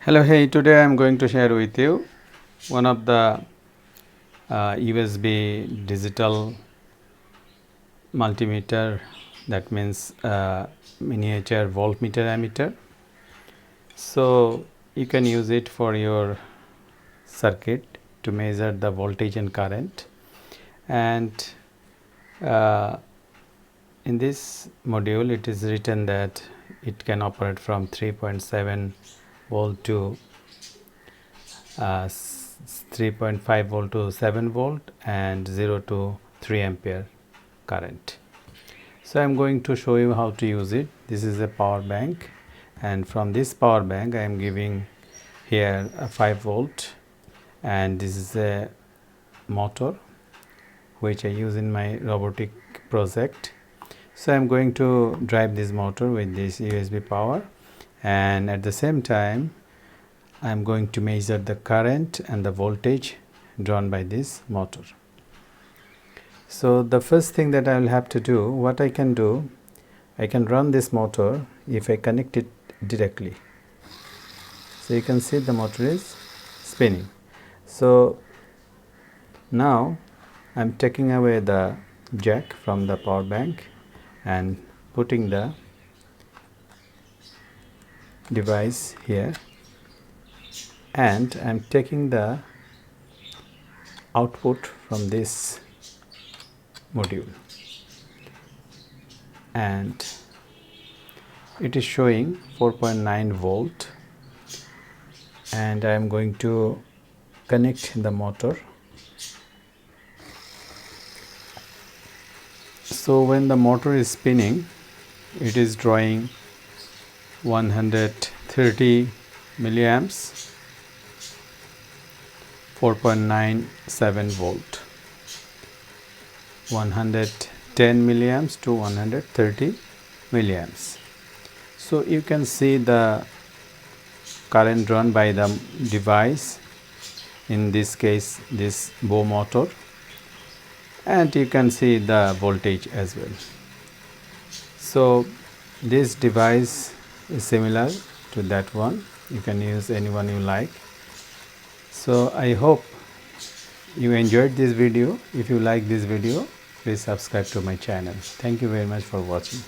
Hello, hey, today I am going to share with you one of the USB digital multimeter, that means miniature voltmeter ammeter. So you can use it for your circuit to measure the voltage and current, and in this module it is written that it can operate from 3.7 volt to 3.5 volt to 7 volt and 0 to 3 ampere current. So I am going to show you how to use it. This is a power bank, and from this power bank I am giving here a 5 volt, and this is a motor which I use in my robotic project. So I am going to drive this motor with this USB power, and at the same time I am going to measure the current and the voltage drawn by this motor. So the first thing that I will have to do, what I can do, I can run this motor if I connect it directly. So you can see the motor is spinning. So now I am taking away the jack from the power bank and putting the device here, and I am taking the output from this module, and it is showing 4.9 volt, and I am going to connect the motor. So when the motor is spinning, it is drawing 130 milliamps, 4.97 volt, 110 milliamps to 130 milliamps. So you can see the current drawn by the device, in this case this bow motor, and you can see the voltage as well. So this device is similar to that one. You can use any one you like. So I hope you enjoyed this video. If you like this video, please subscribe to my channel. Thank you very much for watching.